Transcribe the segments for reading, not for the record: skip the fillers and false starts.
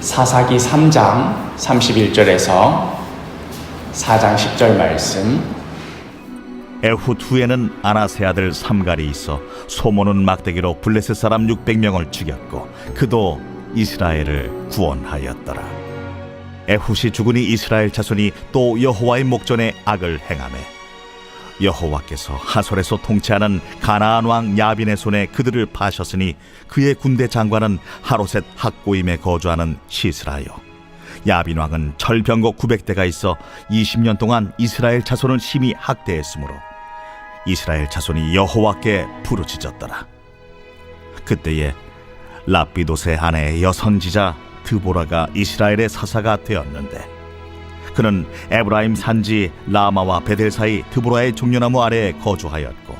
사사기 3장 31절에서 4장 10절 말씀. 에훗 후에는 아나세 아들 삼갈이 있어 소모는 막대기로 블레셋 사람 600명을 죽였고 그도 이스라엘을 구원하였더라. 에훗이 죽으니 이스라엘 자손이 또 여호와의 목전에 악을 행하매 여호와께서 하솔에서 통치하는 가나안 왕 야빈의 손에 그들을 파셨으니 그의 군대 장관은 하로셋 학고임에 거주하는 시스라요. 야빈 왕은 철병거 900대가 있어 20년 동안 이스라엘 자손을 심히 학대했으므로 이스라엘 자손이 여호와께 부르짖었더라. 그때에 랍비돗의 아내 여선지자 드보라가 이스라엘의 사사가 되었는데 그는 에브라임 산지 라마와 베델 사이 드보라의 종려나무 아래에 거주하였고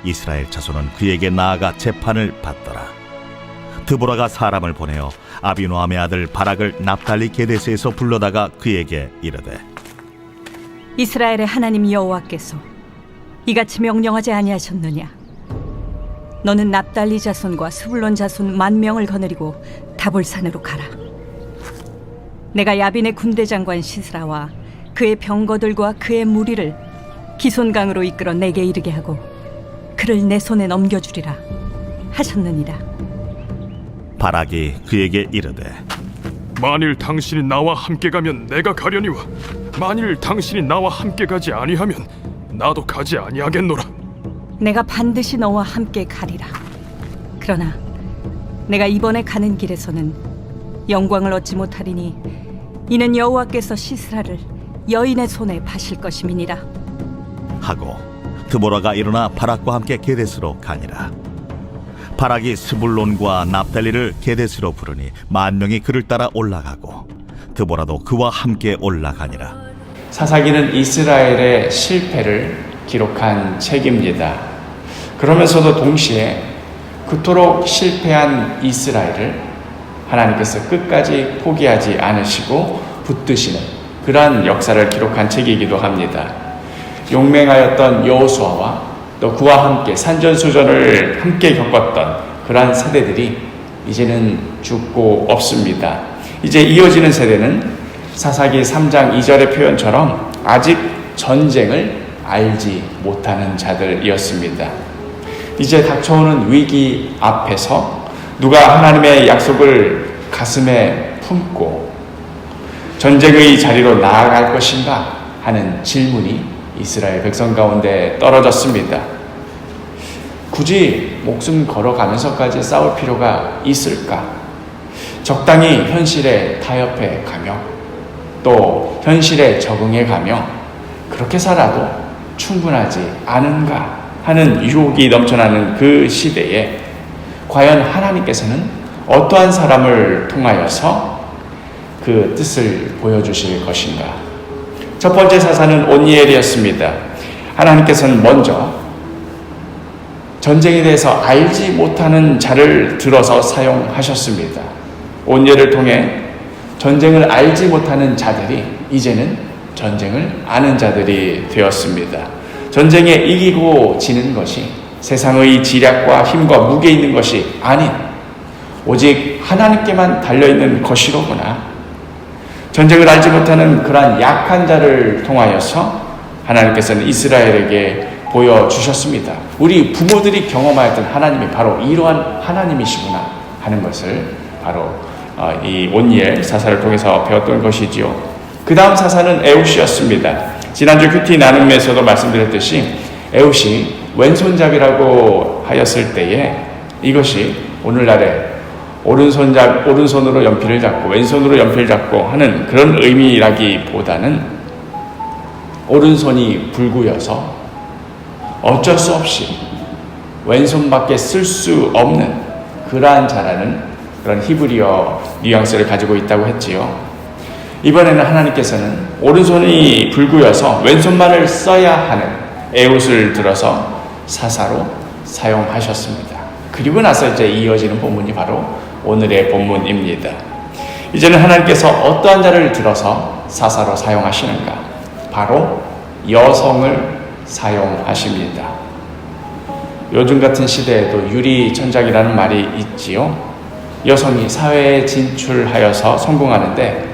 이스라엘 자손은 그에게 나아가 재판을 받더라. 드보라가 사람을 보내어 아비노함의 아들 바락을 납달리 게데스에서 불러다가 그에게 이르되 이스라엘의 하나님 여호와께서 이같이 명령하지 아니하셨느냐? 너는 납달리 자손과 스불론 자손 10,000명을 거느리고 다볼산으로 가라. 내가 야빈의 군대 장관 시스라와 그의 병거들과 그의 무리를 기손강으로 이끌어 내게 이르게 하고 그를 내 손에 넘겨주리라 하셨느니라. 바락이 그에게 이르되 만일 당신이 나와 함께 가면 내가 가려니와 만일 당신이 나와 함께 가지 아니하면 나도 가지 아니하겠노라. 내가 반드시 너와 함께 가리라. 그러나 내가 이번에 가는 길에서는 영광을 얻지 못하리니 이는 여호와께서 시스라를 여인의 손에 파실 것임이니라 하고 드보라가 일어나 바락과 함께 게데스로 가니라. 바락이 스불론과 납달리를 게데스로 부르니 10,000명이 그를 따라 올라가고 드보라도 그와 함께 올라가니라. 사사기는 이스라엘의 실패를 기록한 책입니다. 그러면서도 동시에 그토록 실패한 이스라엘을 하나님께서 끝까지 포기하지 않으시고 붙드시는 그러한 역사를 기록한 책이기도 합니다. 용맹하였던 여호수아와 또 그와 함께 산전수전을 함께 겪었던 그러한 세대들이 이제는 죽고 없습니다. 이제 이어지는 세대는 사사기 3장 2절의 표현처럼 아직 전쟁을 알지 못하는 자들이었습니다. 이제 닥쳐오는 위기 앞에서 누가 하나님의 약속을 가슴에 품고 전쟁의 자리로 나아갈 것인가 하는 질문이 이스라엘 백성 가운데 떨어졌습니다. 굳이 목숨 걸어가면서까지 싸울 필요가 있을까? 적당히 현실에 타협해 가며 또 현실에 적응해 가며 그렇게 살아도 충분하지 않은가 하는 유혹이 넘쳐나는 그 시대에 과연 하나님께서는 어떠한 사람을 통하여서 그 뜻을 보여주실 것인가? 첫 번째 사사는 온니엘이었습니다. 하나님께서는 먼저 전쟁에 대해서 알지 못하는 자를 들어서 사용하셨습니다. 온니엘을 통해 전쟁을 알지 못하는 자들이 이제는 전쟁을 아는 자들이 되었습니다. 전쟁에 이기고 지는 것이 세상의 지략과 힘과 무게 있는 것이 아닌 오직 하나님께만 달려있는 것이로구나. 전쟁을 알지 못하는 그러한 약한 자를 통하여서 하나님께서는 이스라엘에게 보여주셨습니다. 우리 부모들이 경험하였던 하나님이 바로 이러한 하나님이시구나 하는 것을 바로 이 온니엘 사사를 통해서 배웠던 것이지요. 그 다음 사사는 에훗이었습니다. 지난주 큐티 나눔에서도 말씀드렸듯이 에훗이 왼손잡이라고 하였을 때에 이것이 오늘날에 오른손으로 연필을 잡고 왼손으로 연필을 잡고 하는 그런 의미라기보다는 오른손이 불구여서 어쩔 수 없이 왼손밖에 쓸 수 없는 그러한 자라는 그런 히브리어 뉘앙스를 가지고 있다고 했지요. 이번에는 하나님께서는 오른손이 불구여서 왼손만을 써야 하는 에훗을 들어서 사사로 사용하셨습니다. 그리고 나서 이제 이어지는 본문이 바로 오늘의 본문입니다. 이제는 하나님께서 어떠한 자를 들어서 사사로 사용하시는가? 바로 여성을 사용하십니다. 요즘 같은 시대에도 유리천장이라는 말이 있지요. 여성이 사회에 진출하여서 성공하는데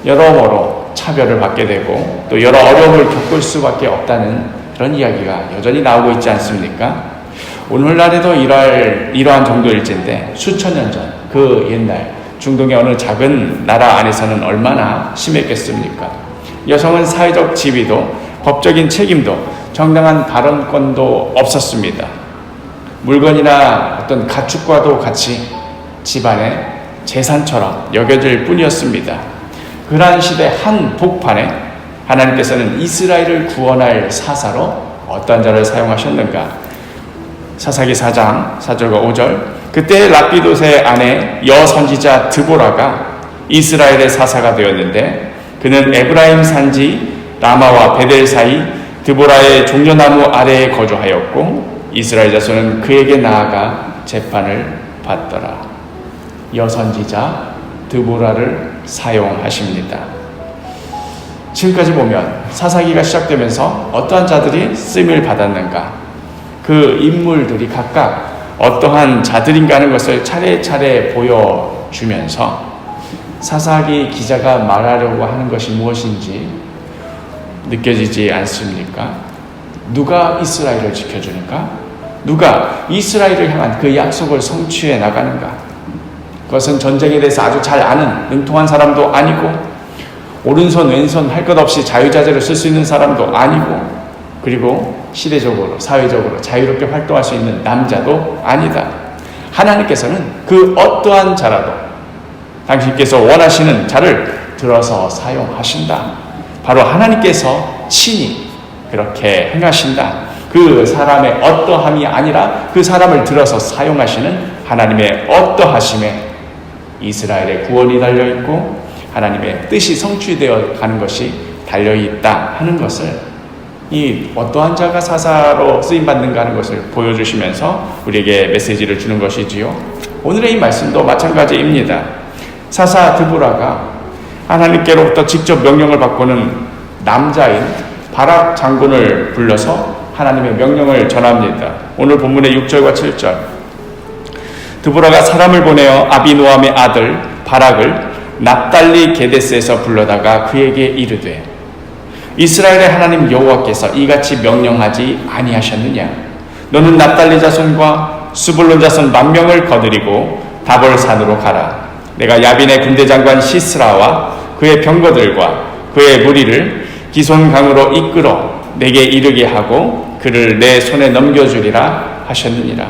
여러모로 차별을 받게 되고 또 여러 어려움을 겪을 수밖에 없다는 그런 이야기가 여전히 나오고 있지 않습니까? 오늘날에도 이러한 정도일진데 수천 년 전 그 옛날 중동의 어느 작은 나라 안에서는 얼마나 심했겠습니까? 여성은 사회적 지위도 법적인 책임도 정당한 발언권도 없었습니다. 물건이나 어떤 가축과도 같이 집안의 재산처럼 여겨질 뿐이었습니다. 그러한 시대 한 복판에 하나님께서는 이스라엘을 구원할 사사로 어떠한 자를 사용하셨는가? 사사기 4장 4절과 5절, 그때 라피도스의 아내 여선지자 드보라가 이스라엘의 사사가 되었는데 그는 에브라임 산지 라마와 베델 사이 드보라의 종려나무 아래에 거주하였고 이스라엘 자손은 그에게 나아가 재판을 받더라. 여선지자 드보라를 사용하십니다. 지금까지 보면 사사기가 시작되면서 어떠한 자들이 쓰임을 받았는가, 그 인물들이 각각 어떠한 자들인가 하는 것을 차례차례 보여주면서 사사기 기자가 말하려고 하는 것이 무엇인지 느껴지지 않습니까? 누가 이스라엘을 지켜주는가? 누가 이스라엘을 향한 그 약속을 성취해 나가는가? 그것은 전쟁에 대해서 아주 잘 아는 능통한 사람도 아니고 오른손 왼손 할 것 없이 자유자재로 쓸 수 있는 사람도 아니고 그리고 시대적으로 사회적으로 자유롭게 활동할 수 있는 남자도 아니다. 하나님께서는 그 어떠한 자라도 당신께서 원하시는 자를 들어서 사용하신다. 바로 하나님께서 친히 그렇게 행하신다. 그 사람의 어떠함이 아니라 그 사람을 들어서 사용하시는 하나님의 어떠하심에 이스라엘의 구원이 달려있고 하나님의 뜻이 성취되어 가는 것이 달려있다 하는 것을 이 어떠한 자가 사사로 쓰임받는가 하는 것을 보여주시면서 우리에게 메시지를 주는 것이지요. 오늘의 이 말씀도 마찬가지입니다. 사사 드보라가 하나님께로부터 직접 명령을 받고는 남자인 바락 장군을 불러서 하나님의 명령을 전합니다. 오늘 본문의 6절과 7절, 드보라가 사람을 보내어 아비노함의 아들 바락을 납달리 게데스에서 불러다가 그에게 이르되 이스라엘의 하나님 여호와께서 이같이 명령하지 아니하셨느냐? 너는 납달리 자손과 스불론 자손 10,000명을 거느리고 다볼산으로 가라. 내가 야빈의 군대 장관 시스라와 그의 병거들과 그의 무리를 기손강으로 이끌어 내게 이르게 하고 그를 내 손에 넘겨주리라 하셨느니라.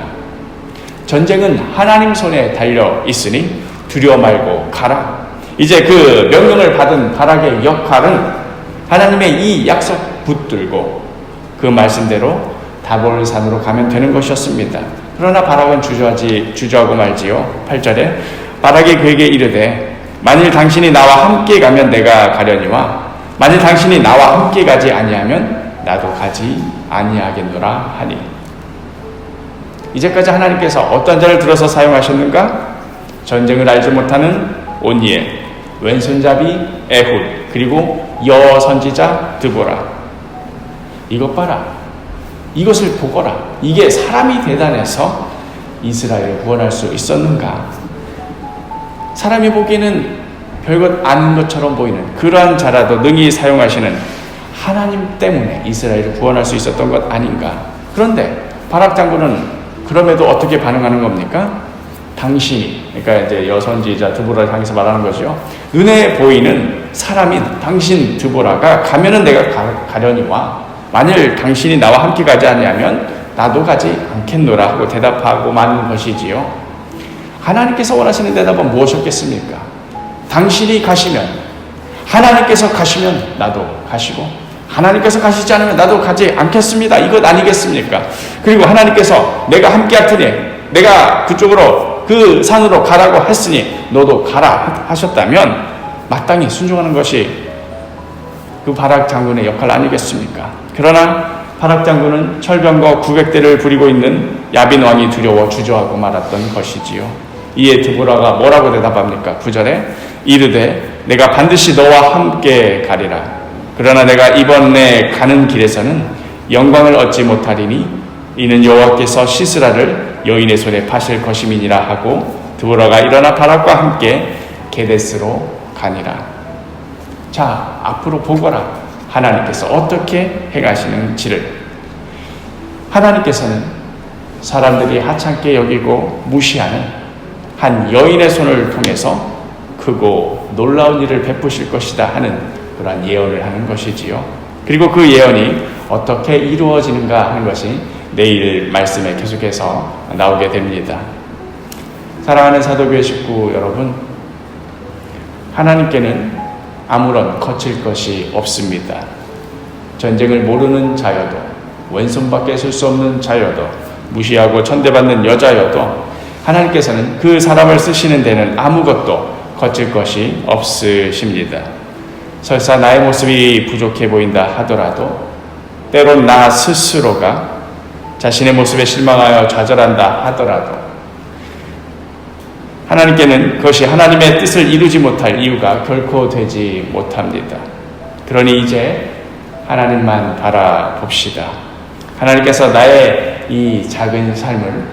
전쟁은 하나님 손에 달려 있으니 두려워 말고 가라. 이제 그 명령을 받은 바락의 역할은 하나님의 이 약속 붙들고 그 말씀대로 다볼산으로 가면 되는 것이었습니다. 그러나 바락은 주저하고 말지요. 8절에 바락이 그에게 이르되 만일 당신이 나와 함께 가면 내가 가려니와 만일 당신이 나와 함께 가지 아니하면 나도 가지 아니하겠노라 하니. 이제까지 하나님께서 어떤 자를 들어서 사용하셨는가? 전쟁을 알지 못하는 온니엘, 왼손잡이 에훗, 그리고 여선지자 드보라. 이것 봐라. 이것을 보거라. 이게 사람이 대단해서 이스라엘을 구원할 수 있었는가? 사람이 보기에는 별것 아닌 것처럼 보이는 그러한 자라도 능히 사용하시는 하나님 때문에 이스라엘을 구원할 수 있었던 것 아닌가? 그런데 바락 장군은 그럼에도 어떻게 반응하는 겁니까? 당신이, 그러니까 이제 여선지자 드보라를 향해서 말하는 거죠. 눈에 보이는 사람인 당신 드보라가 가면은 내가 가려니와 만일 당신이 나와 함께 가지 아니하면 나도 가지 않겠노라 하고 대답하고 마는 것이지요. 하나님께서 원하시는 대답은 무엇이었겠습니까? 당신이 가시면, 하나님께서 가시면 나도 가시고 하나님께서 가시지 않으면 나도 가지 않겠습니다. 이것 아니겠습니까? 그리고 하나님께서 내가 함께 할 테니 내가 그쪽으로 그 산으로 가라고 했으니 너도 가라 하셨다면 마땅히 순종하는 것이 그 바락 장군의 역할 아니겠습니까? 그러나 바락 장군은 철병거 900대를 부리고 있는 야빈 왕이 두려워 주저하고 말았던 것이지요. 이에 드보라가 뭐라고 대답합니까? 9절에 이르되 내가 반드시 너와 함께 가리라. 그러나 내가 이번에 가는 길에서는 영광을 얻지 못하리니 이는 여호와께서 시스라를 여인의 손에 파실 것임이니라 하고 드보라가 일어나 바락과 함께 게데스로 가니라. 자, 앞으로 보거라. 하나님께서 어떻게 행하시는지를. 하나님께서는 사람들이 하찮게 여기고 무시하는 한 여인의 손을 통해서 크고 놀라운 일을 베푸실 것이다 하는 그러한 예언을 하는 것이지요. 그리고 그 예언이 어떻게 이루어지는가 하는 것이 내일 말씀에 계속해서 나오게 됩니다. 사랑하는 사도교회 식구 여러분, 하나님께는 아무런 거칠 것이 없습니다. 전쟁을 모르는 자여도, 왼손밖에 쓸 수 없는 자여도, 무시하고 천대받는 여자여도 하나님께서는 그 사람을 쓰시는 데는 아무것도 거칠 것이 없으십니다. 설사 나의 모습이 부족해 보인다 하더라도, 때론 나 스스로가 자신의 모습에 실망하여 좌절한다 하더라도 하나님께는 그것이 하나님의 뜻을 이루지 못할 이유가 결코 되지 못합니다. 그러니 이제 하나님만 바라봅시다. 하나님께서 나의 이 작은 삶을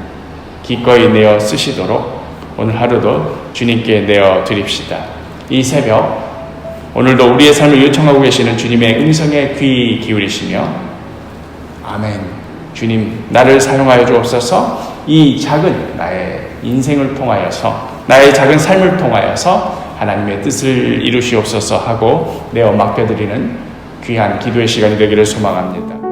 기꺼이 내어 쓰시도록 오늘 하루도 주님께 내어 드립시다. 이 새벽 오늘도 우리의 삶을 요청하고 계시는 주님의 음성에 귀 기울이시며 아멘. 주님, 나를 사용하여 주옵소서. 이 작은 나의 인생을 통하여서, 나의 작은 삶을 통하여서 하나님의 뜻을 이루시옵소서 하고 내어 맡겨드리는 귀한 기도의 시간이 되기를 소망합니다.